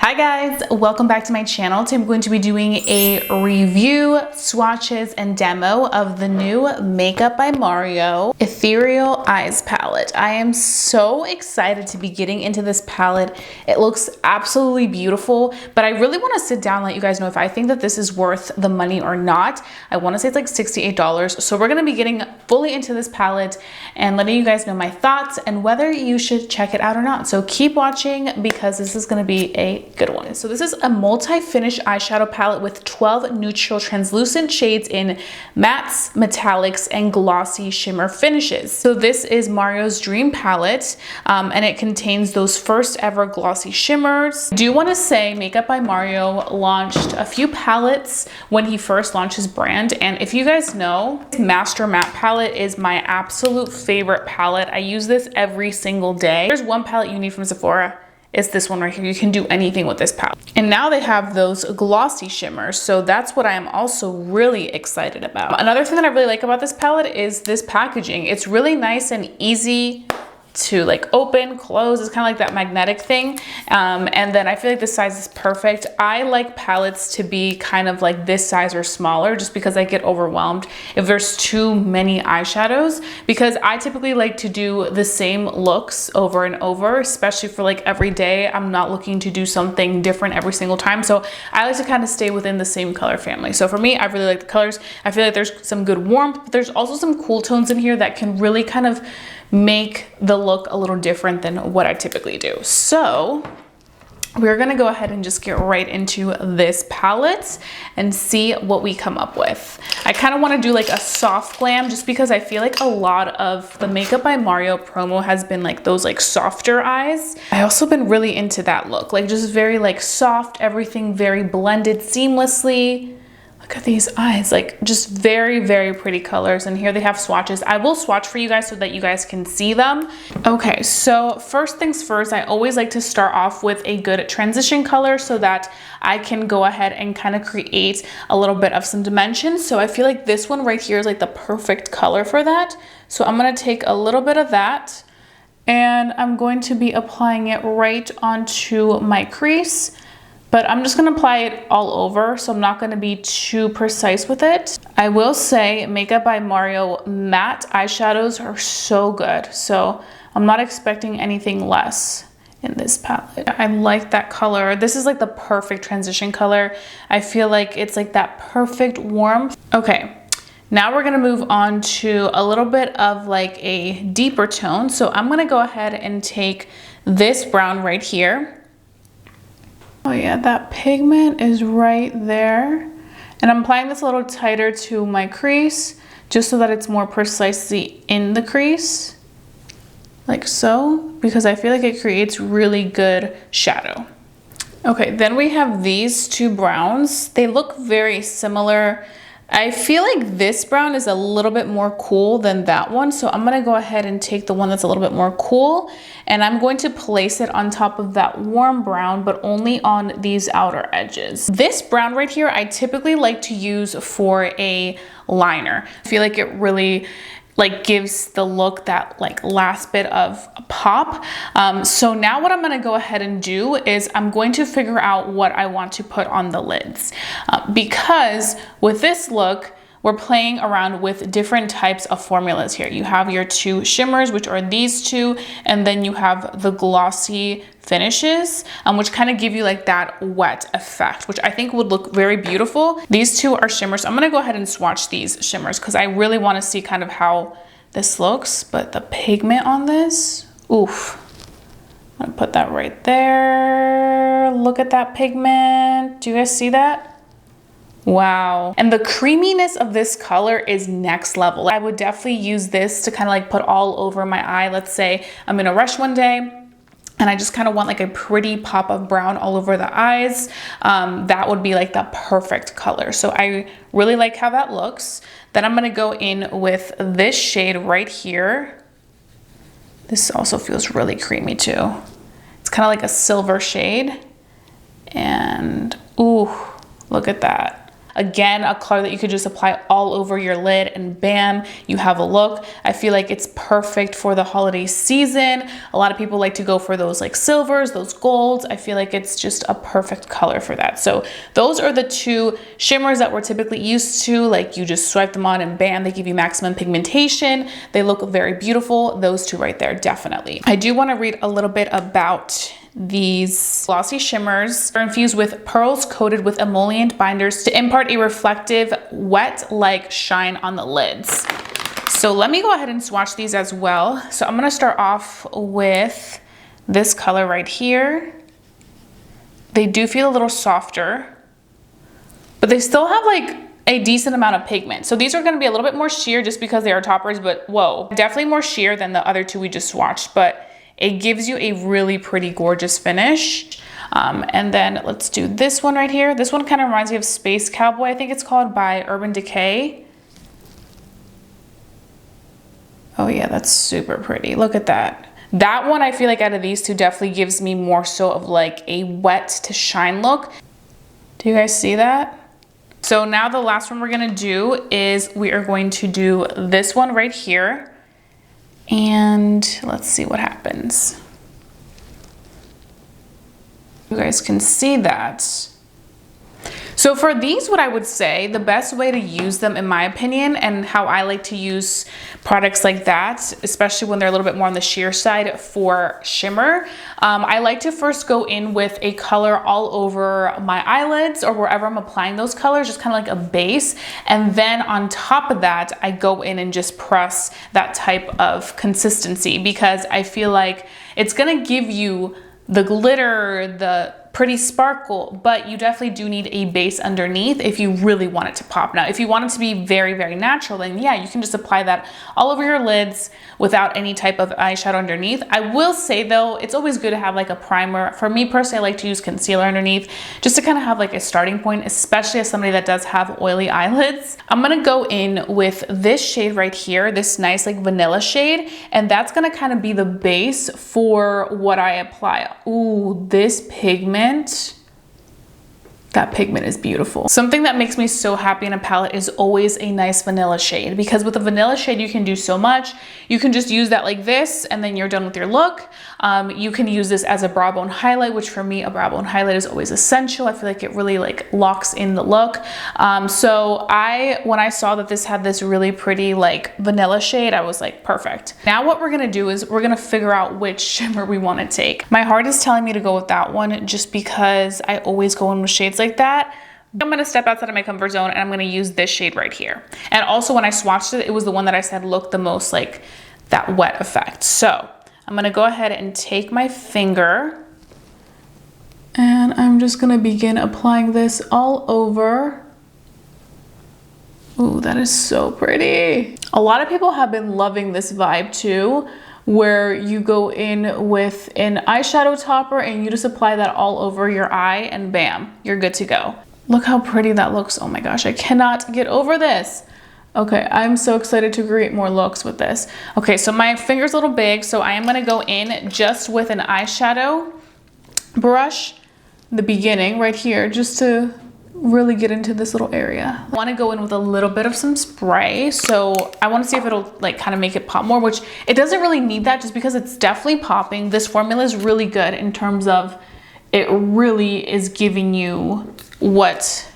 Hi guys, welcome back to my channel. Today I'm going to be doing a review, swatches, and demo of the new Makeup by Mario Ethereal Eyes palette. I am so excited to be getting into this palette. It looks absolutely beautiful, but I really want to sit down and let you guys know if I think that this is worth the money or not. I want to say it's like $68. So we're going to be getting fully into this palette and letting you guys know my thoughts and whether you should check it out or not. So keep watching because this is going to be a good one. So this is a multi-finish eyeshadow palette with 12 neutral translucent shades in mattes, metallics, and glossy shimmer finishes. So this is Mario's Dream palette, and it contains those first ever glossy shimmers. I do want to say Makeup by Mario launched a few palettes when he first launched his brand, and if you guys know, Master Matte palette is my absolute favorite palette. I use this every single day. There's one palette you need from Sephora. It's this one right here. You can do anything with this palette. And now they have those glossy shimmers. So that's what I am also really excited about. Another thing that I really like about this palette is this packaging. It's really nice and easy to like open, close. It's kind of like that magnetic thing. And then I feel like this size is perfect. I like palettes to be kind of like this size or smaller just because I get overwhelmed if there's too many eyeshadows, because I typically like to do the same looks over and over, especially for like every day. I'm not looking to do something different every single time. So I like to kind of stay within the same color family. So for me, I really like the colors. I feel like there's some good warmth, but there's also some cool tones in here that can really kind of make the look a little different than what I typically do. So we're gonna go ahead and just get right into this palette and see what we come up with. I kind of want to do like a soft glam just because I feel like a lot of the Makeup by Mario promo has been like those like softer eyes. I also been really into that look, like just very like soft, everything very blended seamlessly. Look at these eyes, like just very, very pretty colors. And here they have swatches. I will swatch for you guys so that you guys can see them. Okay, so first things first, I always like to start off with a good transition color so that I can go ahead and kind of create a little bit of some dimension. So I feel like this one right here is like the perfect color for that. So I'm gonna take a little bit of that and I'm going to be applying it right onto my crease. But I'm just gonna apply it all over, so I'm not gonna be too precise with it. I will say Makeup by Mario matte eyeshadows are so good, so I'm not expecting anything less in this palette. I like that color. This is like the perfect transition color. I feel like it's like that perfect warmth. Okay, now we're gonna move on to a little bit of like a deeper tone. So I'm gonna go ahead and take this brown right here. Oh yeah, that pigment is right there. And I'm applying this a little tighter to my crease, just so that it's more precisely in the crease, like so, because I feel like it creates really good shadow. Okay, then we have these two browns. They look very similar. I feel like this brown is a little bit more cool than that one. So I'm gonna go ahead and take the one that's a little bit more cool and I'm going to place it on top of that warm brown, but only on these outer edges. This brown right here, I typically like to use for a liner. I feel like it really like gives the look that like last bit of a pop. So now what I'm gonna go ahead and do is I'm going to figure out what I want to put on the lids. Because with this look, we're playing around with different types of formulas here. You have your two shimmers, which are these two, and then you have the glossy finishes, which kind of give you like that wet effect, which I think would look very beautiful. These two are shimmers. So I'm gonna go ahead and swatch these shimmers because I really wanna see kind of how this looks, but the pigment on this, oof. I'm gonna put that right there. Look at that pigment. Do you guys see that? Wow. And the creaminess of this color is next level. I would definitely use this to kind of like put all over my eye. Let's say I'm in a rush one day and I just kind of want like a pretty pop of brown all over the eyes. That would be like the perfect color. So I really like how that looks. Then I'm gonna go in with this shade right here. This also feels really creamy too. It's kind of like a silver shade. And ooh, look at that. Again, a color that you could just apply all over your lid and bam, you have a look. I feel like it's perfect for the holiday season. A lot of people like to go for those like silvers, those golds. I feel like it's just a perfect color for that. So those are the two shimmers that we're typically used to. Like you just swipe them on and bam, they give you maximum pigmentation. They look very beautiful. Those two right there, definitely. I do want to read a little bit about these glossy shimmers. They're infused with pearls coated with emollient binders to impart a reflective, wet-like shine on the lids. So let me go ahead and swatch these as well. So I'm gonna start off with this color right here. They do feel a little softer, but they still have like a decent amount of pigment. So these are gonna be a little bit more sheer just because they are toppers, but whoa, definitely more sheer than the other two we just swatched, but it gives you a really pretty gorgeous finish. And then let's do this one right here. This one kind of reminds me of Space Cowboy, I think it's called, by Urban Decay. Oh yeah, that's super pretty. Look at that. That one, I feel like out of these two definitely gives me more so of like a wet to shine look. Do you guys see that? So now the last one we're gonna do is we are going to do this one right here. And let's see what happens. You guys can see that. So for these, what I would say, the best way to use them, in my opinion, and how I like to use products like that, especially when they're a little bit more on the sheer side for shimmer, I like to first go in with a color all over my eyelids or wherever I'm applying those colors, just kind of like a base. And then on top of that, I go in and just press that type of consistency, because I feel like it's gonna give you the glitter, the pretty sparkle, but you definitely do need a base underneath if you really want it to pop. Now, if you want it to be very, very natural, then yeah, you can just apply that all over your lids without any type of eyeshadow underneath. I will say though, it's always good to have like a primer. For me personally, I like to use concealer underneath just to kind of have like a starting point, especially as somebody that does have oily eyelids. I'm gonna go in with this shade right here, this nice like vanilla shade, and that's gonna kind of be the base for what I apply. Ooh, this pigment, that pigment is beautiful. Something that makes me so happy in a palette is always a nice vanilla shade, because with a vanilla shade you can do so much. You can just use that like this and then you're done with your look. You can use this as a brow bone highlight, which for me a brow bone highlight is always essential. I feel like it really like locks in the look. So when I saw that this had this really pretty like vanilla shade, I was like, perfect. Now what we're gonna do is we're gonna figure out which shimmer we wanna take. My heart is telling me to go with that one just because I always go in with shades like that. I'm gonna step outside of my comfort zone and I'm gonna use this shade right here. And also when I swatched it, it was the one that I said looked the most like that wet effect. So I'm gonna go ahead and take my finger and I'm just gonna begin applying this all over. Ooh, that is so pretty. A lot of people have been loving this vibe too, where you go in with an eyeshadow topper and you just apply that all over your eye and bam, you're good to go. Look how pretty that looks. Oh my gosh, I cannot get over this. Okay, I'm so excited to create more looks with this. Okay, so my finger's a little big, so I am gonna go in just with an eyeshadow brush in the beginning right here, just to really get into this little area. I want to go in with a little bit of some spray, so I want to see if it'll like kind of make it pop more, which it doesn't really need that just because it's definitely popping. This formula is really good in terms of it really is giving you what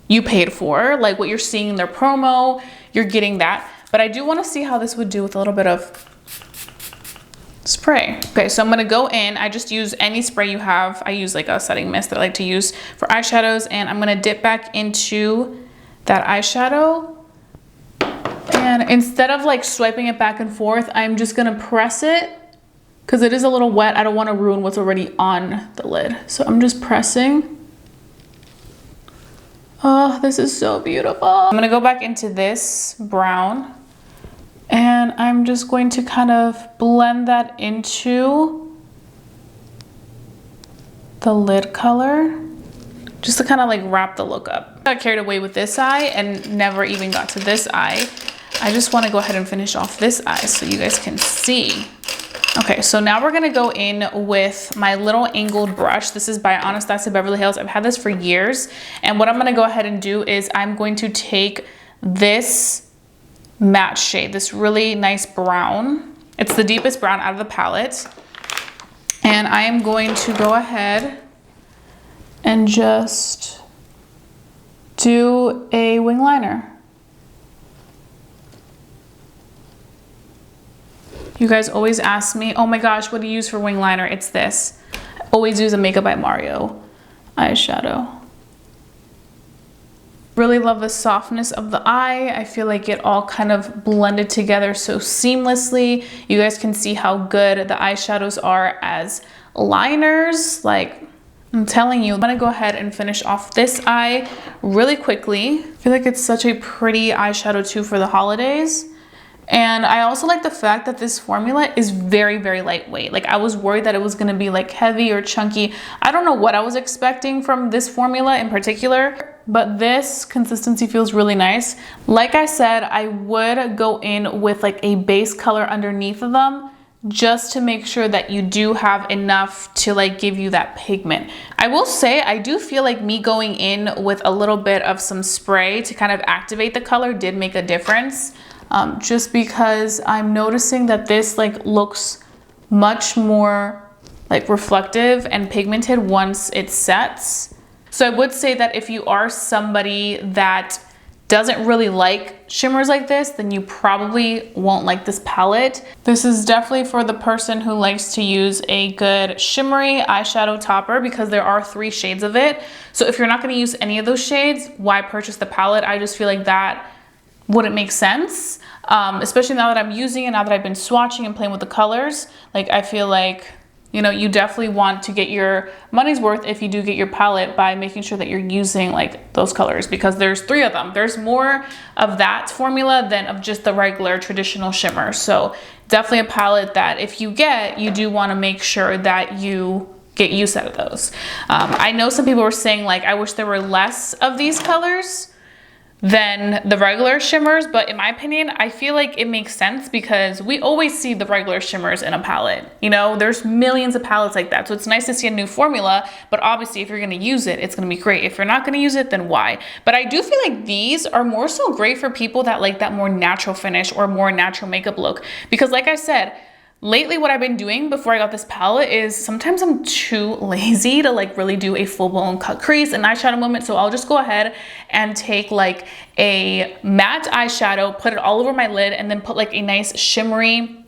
you paid for, like what you're seeing in their promo, you're getting that. But I do want to see how this would do with a little bit of spray. Okay, so I'm gonna go in. I just use any spray you have. I use like a setting mist that I like to use for eyeshadows, and I'm gonna dip back into that eyeshadow. And instead of like swiping it back and forth, I'm just gonna press it because it is a little wet. I don't want to ruin what's already on the lid. So I'm just pressing. Oh, this is so beautiful. I'm gonna go back into this brown and I'm just going to kind of blend that into the lid color, just to kind of like wrap the look up. I got carried away with this eye and never even got to this eye. I just want to go ahead and finish off this eye so you guys can see Okay, so now we're gonna go in with my little angled brush. This is by Anastasia Beverly Hills. I've had this for years. And what I'm gonna go ahead and do is I'm going to take this matte shade, this really nice brown. It's the deepest brown out of the palette. And I am going to go ahead and just do a wing liner. You guys always ask me, oh my gosh, what do you use for wing liner? It's this. I always use a Makeup by Mario eyeshadow. Really love the softness of the eye. I feel like it all kind of blended together so seamlessly. You guys can see how good the eyeshadows are as liners. Like, I'm telling you, I'm gonna go ahead and finish off this eye really quickly. I feel like it's such a pretty eyeshadow too for the holidays. And I also like the fact that this formula is very, very lightweight. Like, I was worried that it was gonna be like heavy or chunky. I don't know what I was expecting from this formula in particular, but this consistency feels really nice. Like I said, I would go in with like a base color underneath of them just to make sure that you do have enough to like give you that pigment. I will say, I do feel like me going in with a little bit of some spray to kind of activate the color did make a difference. Just because I'm noticing that this like looks much more like reflective and pigmented once it sets. So I would say that if you are somebody that doesn't really like shimmers like this, then you probably won't like this palette. This is definitely for the person who likes to use a good shimmery eyeshadow topper, because there are 3 shades of it. So if you're not gonna use any of those shades, why purchase the palette? I just feel like that wouldn't make sense, especially now that I'm using it, now that I've been swatching and playing with the colors. Like, I feel like, you know, you definitely want to get your money's worth if you do get your palette by making sure that you're using like those colors, because there's 3 of them. There's more of that formula than of just the regular traditional shimmer. So definitely a palette that if you get, you do want to make sure that you get use out of those. I know some people were saying like, I wish there were less of these colors than the regular shimmers, but in my opinion, I feel like it makes sense because we always see the regular shimmers in a palette. You know, there's millions of palettes like that. So it's nice to see a new formula, but obviously if you're gonna use it, it's gonna be great. If you're not gonna use it, then why? But I do feel like these are more so great for people that like that more natural finish or more natural makeup look. Because like I said, lately, what I've been doing before I got this palette is sometimes I'm too lazy to like really do a full-blown cut crease and eyeshadow moment. So I'll just go ahead and take like a matte eyeshadow, put it all over my lid, and then put like a nice shimmery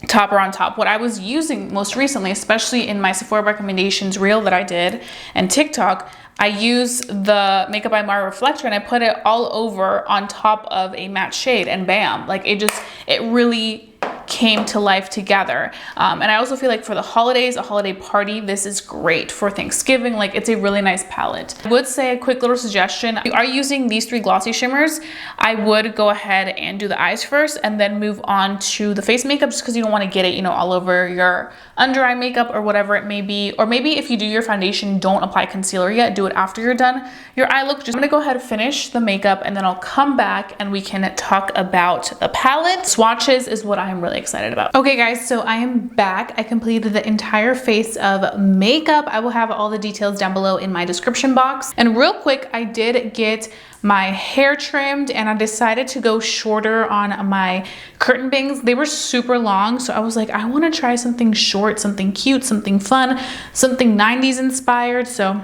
topper on top. What I was using most recently, especially in my Sephora recommendations reel that I did and TikTok, I use the Makeup by Mario reflector and I put it all over on top of a matte shade, and bam, like it really came to life together. And I also feel like for the holidays, a holiday party, this is great. For Thanksgiving, like it's a really nice palette. I would say a quick little suggestion, if you are using these 3 glossy shimmers, I would go ahead and do the eyes first and then move on to the face makeup, just because you don't want to get it, you know, all over your under eye makeup or whatever it may be. Or maybe if you do your foundation, don't apply concealer yet, do it after you're done your eye look. I'm gonna go ahead and finish the makeup and then I'll come back and we can talk about the palette. Swatches is what I'm really excited about. Okay guys, so I am back. I completed the entire face of makeup. I will have all the details down below in my description box. And real quick, I did get my hair trimmed and I decided to go shorter on my curtain bangs. They were super long, so I was like, I want to try something short, something cute, something fun, something 90s inspired. So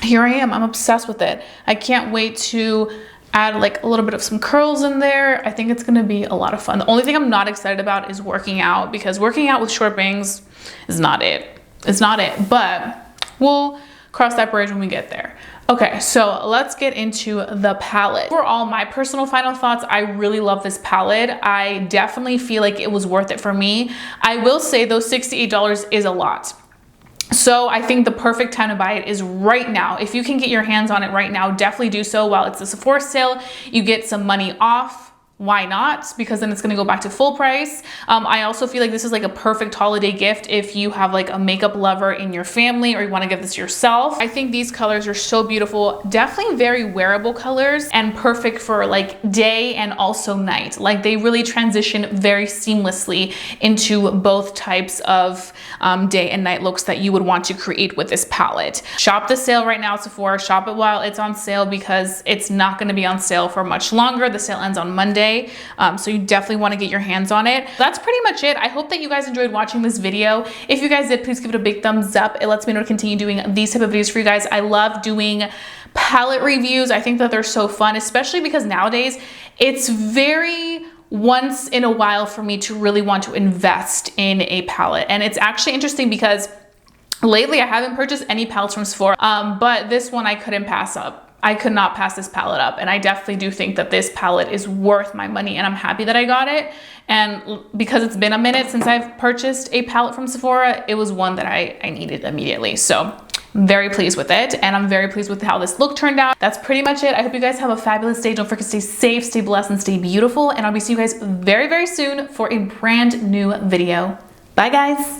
here I am. I'm obsessed with it. I can't wait to add like a little bit of some curls in there. I think it's gonna be a lot of fun. The only thing I'm not excited about is working out, because working out with short bangs is not it. It's not it, but we'll cross that bridge when we get there. Okay, so let's get into the palette. Overall, my personal final thoughts, I really love this palette. I definitely feel like it was worth it for me. I will say though, $68 is a lot. So I think the perfect time to buy it is right now. If you can get your hands on it right now, definitely do so while it's a Sephora sale. You get some money off why not? Because then it's gonna go back to full price. I also feel like this is like a perfect holiday gift if you have like a makeup lover in your family or you wanna give this yourself. I think these colors are so beautiful. Definitely very wearable colors and perfect for like day and also night. Like they really transition very seamlessly into both types of day and night looks that you would want to create with this palette. Shop the sale right now at Sephora. Shop it while it's on sale because it's not gonna be on sale for much longer. The sale ends on Monday. So you definitely want to get your hands on it. That's pretty much it. I hope that you guys enjoyed watching this video. If you guys did, please give it a big thumbs up. It lets me know to continue doing these type of videos for you guys. I love doing palette reviews. I think that they're so fun, especially because nowadays it's very once in a while for me to really want to invest in a palette. And it's actually interesting because lately I haven't purchased any palettes from Sephora, but this one I couldn't pass up. I could not pass this palette up, and I definitely do think that this palette is worth my money, and I'm happy that I got it. And because it's been a minute since I've purchased a palette from Sephora, it was one that I needed immediately. So I'm very pleased with it, and I'm very pleased with how this look turned out. That's pretty much it. I hope you guys have a fabulous day. Don't forget to stay safe, stay blessed, and stay beautiful, and I'll be seeing you guys very, very soon for a brand new video. Bye, guys.